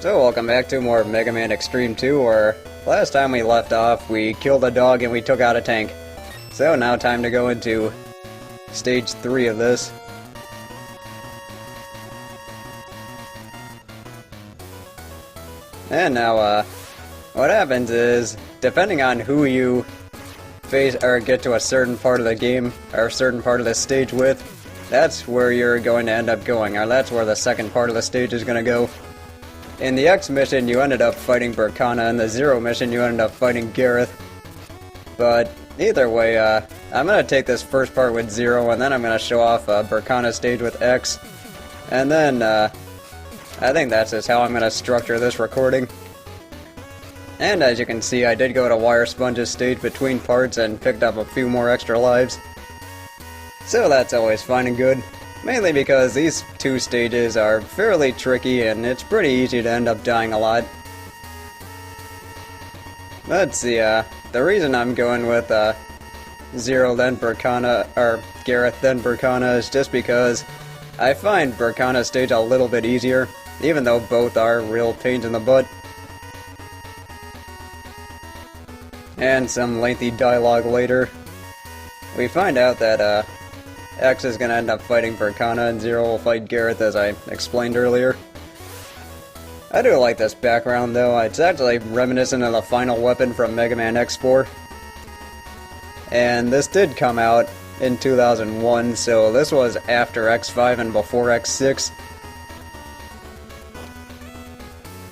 So welcome back to more Megaman Xtreme 2, where last time we left off, we killed a dog and we took out a tank. So now time to go into stage 3 of this. And now, what happens is, depending on who you face or get to a certain part of the game, or a certain part of the stage with, that's where you're going to end up going, or that's where the second part of the stage is going to go. In the X mission, you ended up fighting Burkana. In the Zero mission, you ended up fighting Gareth. But either way, I'm going to take this first part with Zero, and then I'm going to show off Burkana stage with X. And then, I think that's just how I'm going to structure this recording. And as you can see, I did go to Wire Sponge's stage between parts and picked up a few more extra lives. So that's always fine and good. Mainly because these two stages are fairly tricky and it's pretty easy to end up dying a lot. Let's see, the reason I'm going with Zero then Burkana, or Gareth then Burkana, is just because I find Burkana's stage a little bit easier, even though both are real pains in the butt. And some lengthy dialogue later, we find out that X is going to end up fighting Burkana and Zero will fight Gareth, as I explained earlier. I do like this background though. It's actually reminiscent of the final weapon from Megaman X4. And this did come out in 2001, so this was after X5 and before X6.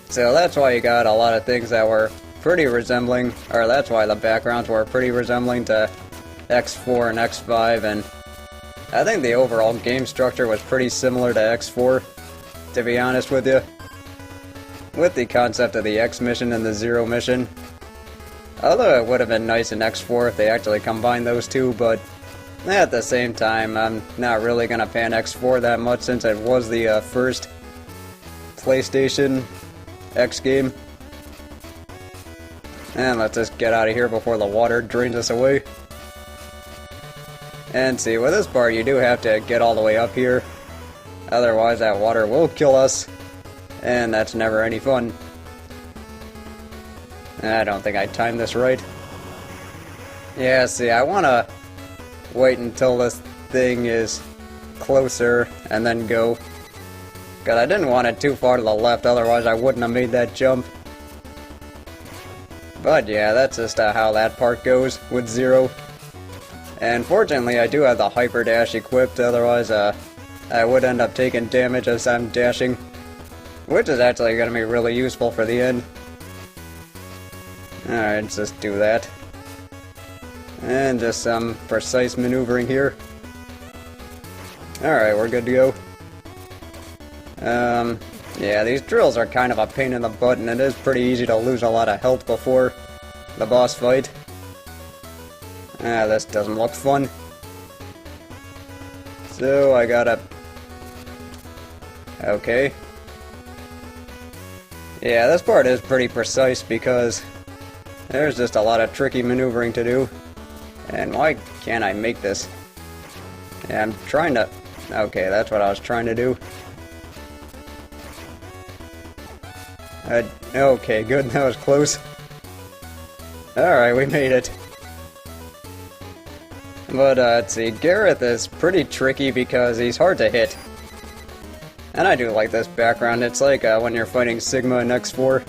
So that's why you got a lot of things that were pretty resembling, or that's why the backgrounds were pretty resembling to X4 and X5, and I think the overall game structure was pretty similar to X4, to be honest with you. With the concept of the X mission and the Zero mission. Although it would have been nice in X4 if they actually combined those two, but at the same time, I'm not really going to pan X4 that much since it was the first PlayStation X game. And let's just get out of here before the water drains us away. And see, with this part you do have to get all the way up here, otherwise that water will kill us, and that's never any fun. I don't think I timed this right. Yeah, see, I want to wait until this thing is closer and then go, because I didn't want it too far to the left, otherwise I wouldn't have made that jump. But yeah, that's just how that part goes with Zero. And fortunately, I do have the Hyper Dash equipped, otherwise I would end up taking damage as I'm dashing, which is actually going to be really useful for the end. Alright, let's just do that. And just some precise maneuvering here. Alright, we're good to go. Yeah, these drills are kind of a pain in the butt, and it is pretty easy to lose a lot of health before the boss fight. This doesn't look fun. So, I gotta... Okay. Yeah, this part is pretty precise because there's just a lot of tricky maneuvering to do. And why can't I make this? Yeah, I'm trying to... Okay, that's what I was trying to do. Okay, good, that was close. Alright, we made it. But, let's see, Gareth is pretty tricky because he's hard to hit. And I do like this background. It's like when you're fighting Sigma in X4.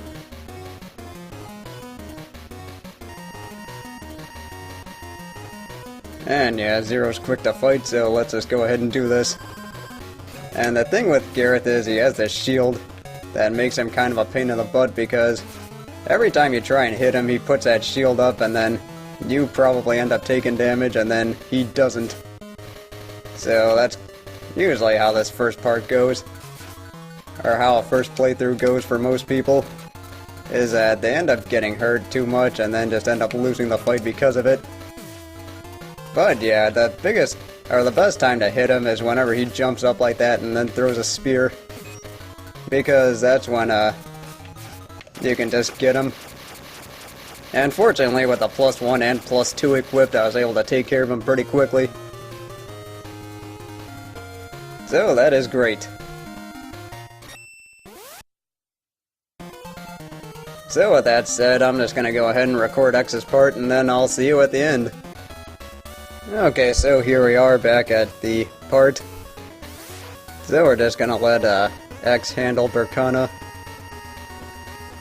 And yeah, Zero's quick to fight, so let's just go ahead and do this. And the thing with Gareth is he has this shield that makes him kind of a pain in the butt because every time you try and hit him, he puts that shield up and then you probably end up taking damage and then he doesn't. So that's usually how this first part goes, or how a first playthrough goes for most people, is that they end up getting hurt too much and then just end up losing the fight because of it. But yeah, the biggest, or the best time to hit him is whenever he jumps up like that and then throws a spear, because that's when you can just get him. And fortunately, with the +1 and +2 equipped, I was able to take care of him pretty quickly. So that is great. So with that said, I'm just gonna go ahead and record X's part, and then I'll see you at the end. Okay, so here we are back at the part. So we're just gonna let X handle Berkana.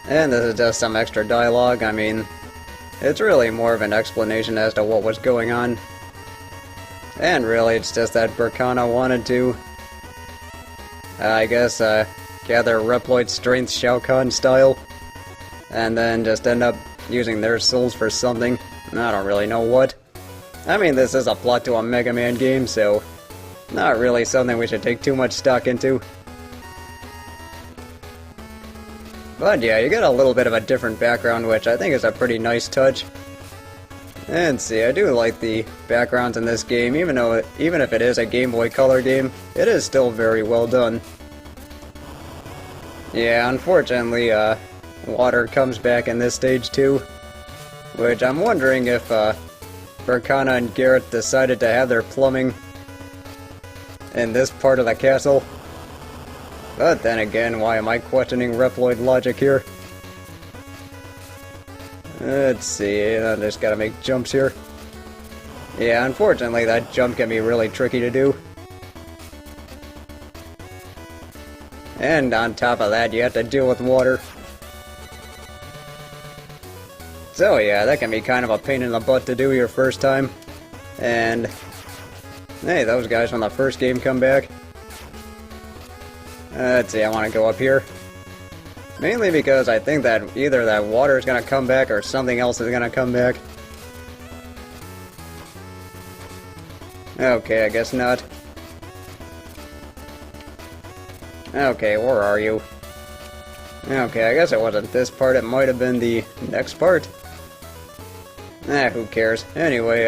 And this is just some extra dialogue. I mean, it's really more of an explanation as to what was going on. And really, it's just that Berkana wanted to, I guess, gather Reploid strength Shao Kahn style. And then just end up using their souls for something. I don't really know what. I mean, this is a plot to a Megaman game, so not really something we should take too much stock into. But yeah, you get a little bit of a different background, which I think is a pretty nice touch. And see, I do like the backgrounds in this game, even if it is a Game Boy Color game, it is still very well done. Yeah, unfortunately, water comes back in this stage too, which I'm wondering if Berkana and Gareth decided to have their plumbing in this part of the castle. But then again, why am I questioning Reploid logic here? Let's see, I just gotta make jumps here. Yeah, unfortunately that jump can be really tricky to do. And on top of that, you have to deal with water. So yeah, that can be kind of a pain in the butt to do your first time. And hey, those guys from the first game come back. Let's see, I want to go up here. Mainly because I think that either that water is going to come back or something else is going to come back. Okay, I guess not. Okay, where are you? Okay, I guess it wasn't this part, it might have been the next part. Who cares? Anyway,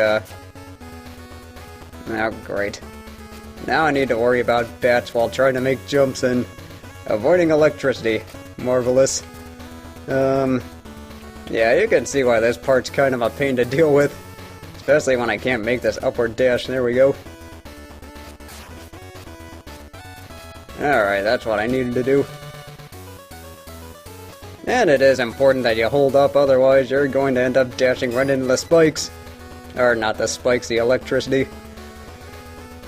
oh, great. Now I need to worry about bats while trying to make jumps and avoiding electricity. Marvelous. Yeah, you can see why this part's kind of a pain to deal with. Especially when I can't make this upward dash. There we go. Alright, that's what I needed to do. And it is important that you hold up, otherwise you're going to end up dashing right into the spikes. Or not the spikes, the electricity.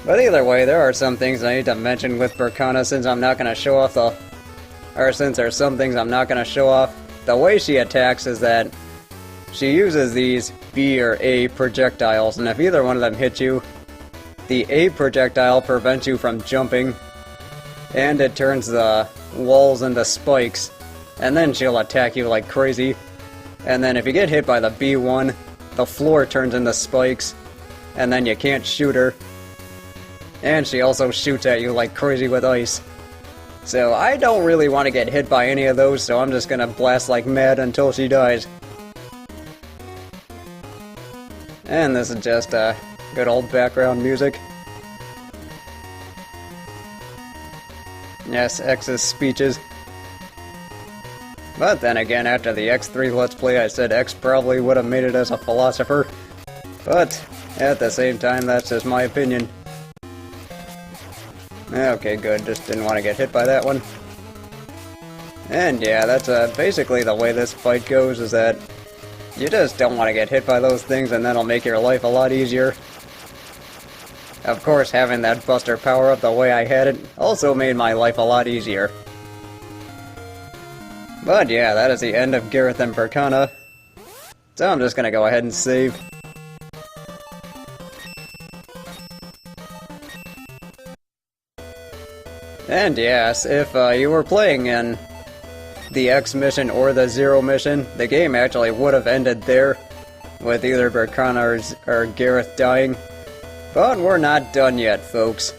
But either way, there are some things I need to mention with Berkana since I'm not going to show off the... Or since there's some things I'm not going to show off. The way she attacks is that she uses these B or A projectiles, and if either one of them hit you, the A projectile prevents you from jumping, and it turns the walls into spikes. And then she'll attack you like crazy. And then if you get hit by the B one, the floor turns into spikes. And then you can't shoot her. And she also shoots at you like crazy with ice. So I don't really want to get hit by any of those, so I'm just gonna blast like mad until she dies. And this is just good old background music. Yes, X's speeches. But then again, after the X3 Let's Play, I said X probably would have made it as a philosopher. But, at the same time, that's just my opinion. Okay, good. Just didn't want to get hit by that one. And yeah, that's basically the way this fight goes, is that you just don't want to get hit by those things, and that'll make your life a lot easier. Of course, having that Buster power-up the way I had it also made my life a lot easier. But yeah, that is the end of Gareth and Berkana. So I'm just gonna go ahead and save. And yes, if you were playing in the X mission or the Zero mission, the game actually would have ended there, with either Berkana or Gareth dying. But we're not done yet, folks.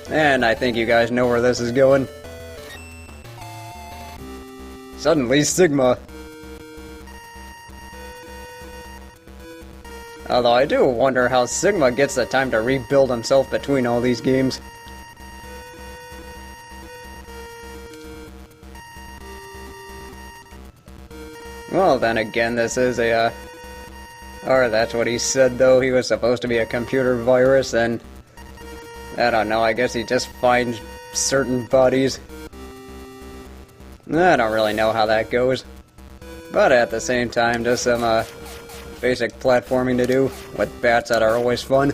And I think you guys know where this is going. Suddenly, Sigma. Although I do wonder how Sigma gets the time to rebuild himself between all these games. Well, then again, this is a, or that's what he said, though. He was supposed to be a computer virus, and I don't know, I guess he just finds certain bodies. I don't really know how that goes. But at the same time, just some basic platforming to do with bats that are always fun.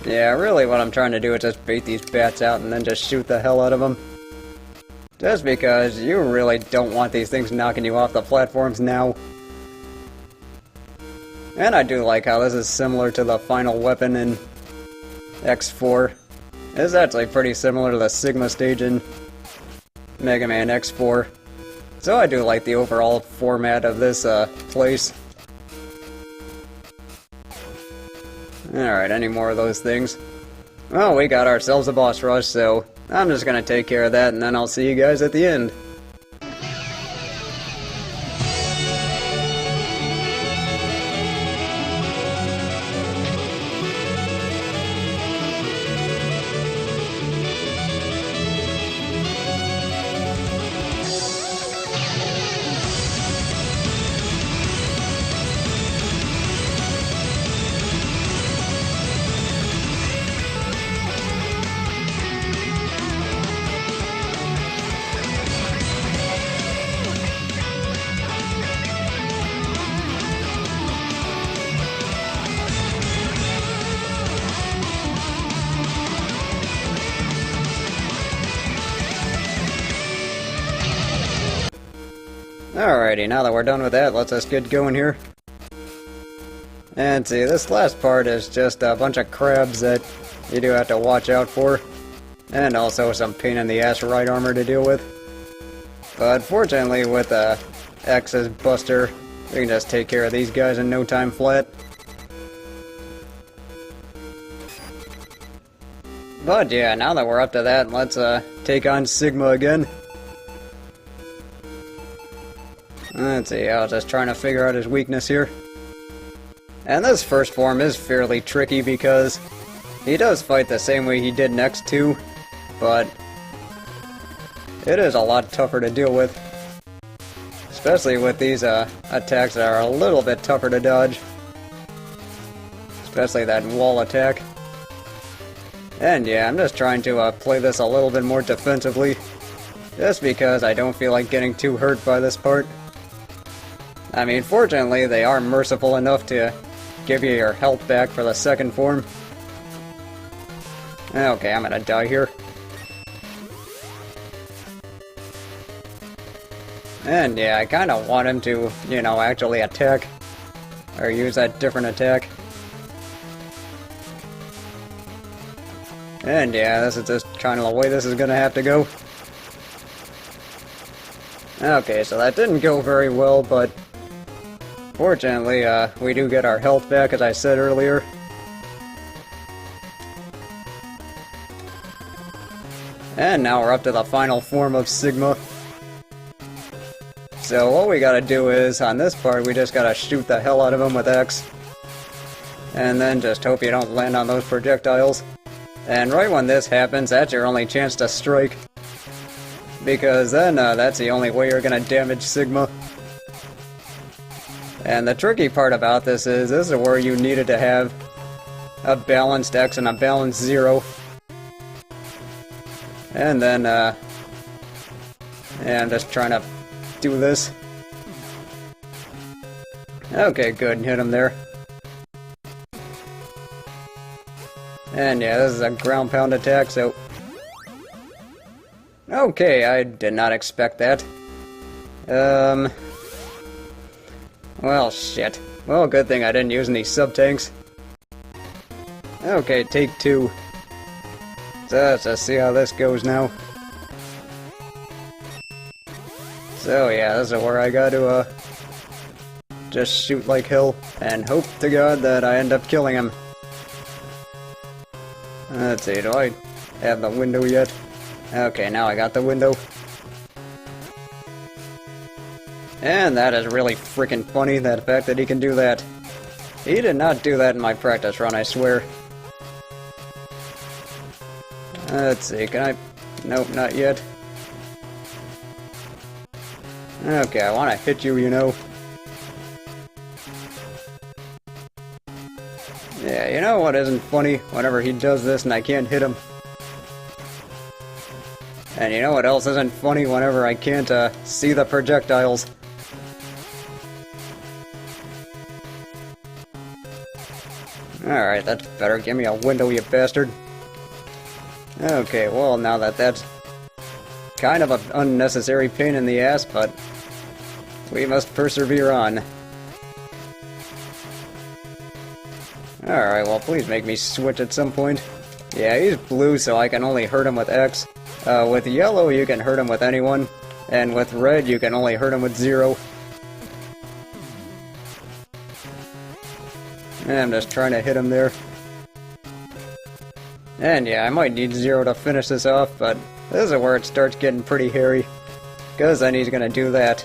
Yeah, really what I'm trying to do is just bait these bats out and then just shoot the hell out of them. Just because you really don't want these things knocking you off the platforms now. And I do like how this is similar to the final weapon in X4. It's actually pretty similar to the Sigma stage in Megaman X4. So I do like the overall format of this place. Alright, any more of those things? Well, we got ourselves a boss rush, so I'm just gonna take care of that and then I'll see you guys at the end. Alrighty, now that we're done with that, let's just get going here. And see, this last part is just a bunch of crabs that you do have to watch out for. And also some pain in the ass ride armor to deal with. But fortunately with X's Buster, we can just take care of these guys in no time flat. But yeah, now that we're up to that, let's take on Sigma again. Let's see, I was just trying to figure out his weakness here. And this first form is fairly tricky because he does fight the same way he did in X2, but it is a lot tougher to deal with. Especially with these attacks that are a little bit tougher to dodge. Especially that wall attack. And yeah, I'm just trying to play this a little bit more defensively. Just because I don't feel like getting too hurt by this part. I mean, fortunately, they are merciful enough to give you your health back for the second form. Okay, I'm gonna die here. And yeah, I kinda want him to, you know, actually attack. Or use that different attack. And yeah, this is just kinda the way this is gonna have to go. Okay, so that didn't go very well, but fortunately, we do get our health back, as I said earlier. And now we're up to the final form of Sigma. So what we gotta do is, on this part, we just gotta shoot the hell out of him with X. And then just hope you don't land on those projectiles. And right when this happens, that's your only chance to strike. Because then, that's the only way you're gonna damage Sigma. And the tricky part about this is where you needed to have a balanced X and a balanced 0. And then, yeah, I'm just trying to do this. Okay, good, hit him there. And yeah, this is a ground pound attack, so... Okay, I did not expect that. Well, shit. Well, good thing I didn't use any sub-tanks. Okay, take 2. So let's just see how this goes now. So yeah, this is where I gotta, just shoot like hell, and hope to God that I end up killing him. Let's see, do I have the window yet? Okay, now I got the window. And that is really freaking funny, that fact that he can do that. He did not do that in my practice run, I swear. Let's see, can I... Nope, not yet. Okay, I want to hit you, you know. Yeah, you know what isn't funny? Whenever he does this and I can't hit him. And you know what else isn't funny whenever I can't see the projectiles? Alright, that's better. Give me a window, you bastard. Okay, well, now that that's kind of an unnecessary pain in the ass, but we must persevere on. Alright, well, please make me switch at some point. Yeah, he's blue, so I can only hurt him with X. With yellow, you can hurt him with anyone. And with red, you can only hurt him with 0. I'm just trying to hit him there. And yeah, I might need 0 to finish this off, but this is where it starts getting pretty hairy. Because then he's gonna do that.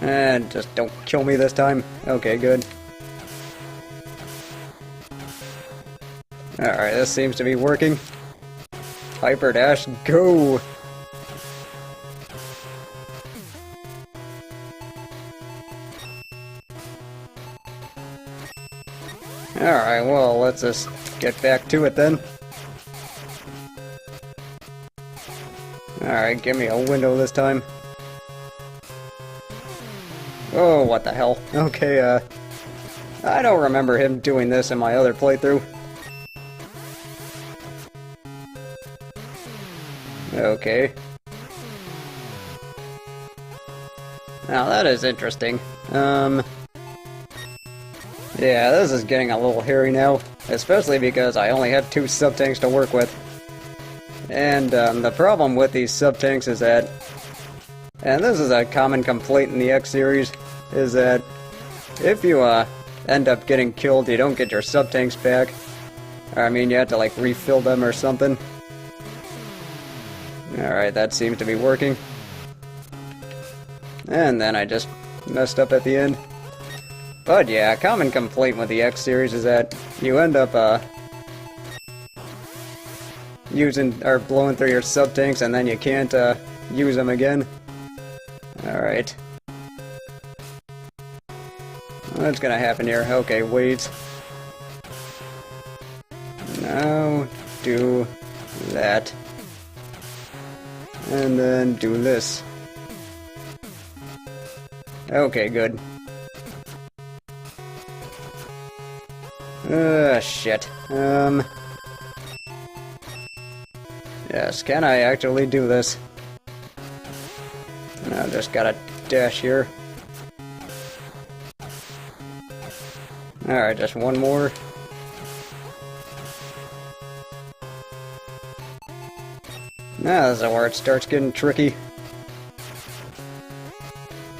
And just don't kill me this time. Okay, good. Alright, this seems to be working. Hyper Dash, go! Alright, well, let's just get back to it then. Alright, give me a window this time. Oh, what the hell. Okay, I don't remember him doing this in my other playthrough. Okay. Now that is interesting. Yeah, this is getting a little hairy now, especially because I only have 2 sub-tanks to work with. And the problem with these sub-tanks is that, and this is a common complaint in the X series, is that if you end up getting killed, you don't get your sub-tanks back. Or, I mean, you have to like refill them or something. Alright, that seems to be working. And then I just messed up at the end. But yeah, a common complaint with the X series is that you end up using or blowing through your sub-tanks and then you can't use them again. Alright. What's gonna happen here? Okay, wait. Now do that. And then do this. Okay, good. Shit. Yes, can I actually do this? I just gotta dash here. Alright, just one more. Now this is where it starts getting tricky.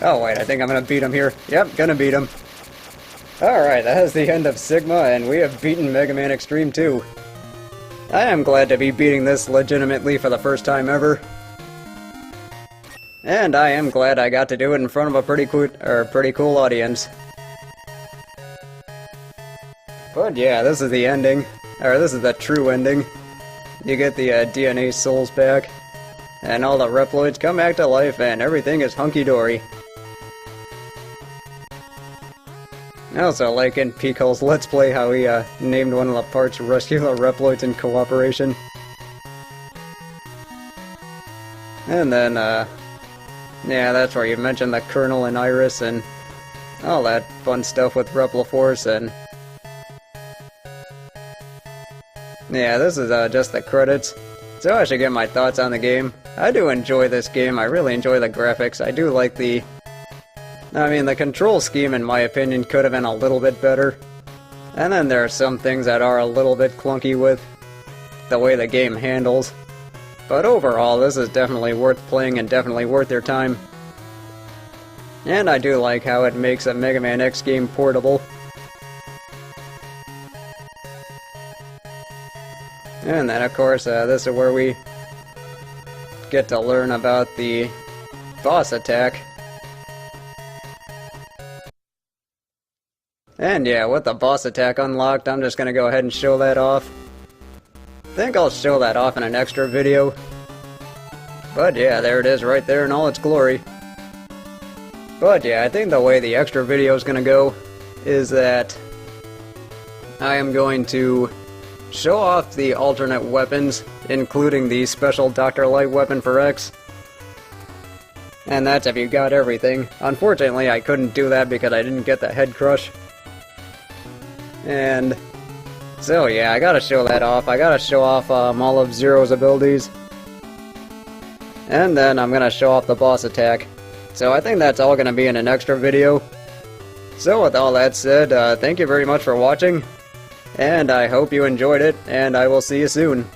Oh wait, I think I'm gonna beat him here. Yep, gonna beat him. Alright, that is the end of Sigma, and we have beaten Megaman Xtreme 2. I am glad to be beating this legitimately for the first time ever. And I am glad I got to do it in front of a pretty cool audience. But yeah, this is the ending. Or this is the true ending. You get the DNA souls back, and all the Reploids come back to life, and everything is hunky-dory. Also, like in Peacole's Let's Play, how he named one of the parts Rescue the Reploids in Cooperation. And then, yeah, that's where you mentioned the Colonel and Iris and all that fun stuff with Repliforce, and yeah, this is just the credits. So I should get my thoughts on the game. I do enjoy this game, I really enjoy the graphics, I do like the control scheme, in my opinion, could have been a little bit better. And then there are some things that are a little bit clunky with the way the game handles. But overall, this is definitely worth playing and definitely worth your time. And I do like how it makes a Mega Man X game portable. And then, of course, this is where we get to learn about the boss attack. And yeah, with the boss attack unlocked, I'm just gonna go ahead and show that off. I think I'll show that off in an extra video. But yeah, there it is right there in all its glory. But yeah, I think the way the extra video is gonna go is that I am going to show off the alternate weapons, including the special Dr. Light weapon for X. And that's if you got everything. Unfortunately, I couldn't do that because I didn't get the head crush. And so yeah, I gotta show that off. I gotta show off all of Zero's abilities. And then I'm gonna show off the boss attack. So I think that's all gonna be in an extra video. So with all that said, thank you very much for watching. And I hope you enjoyed it, and I will see you soon.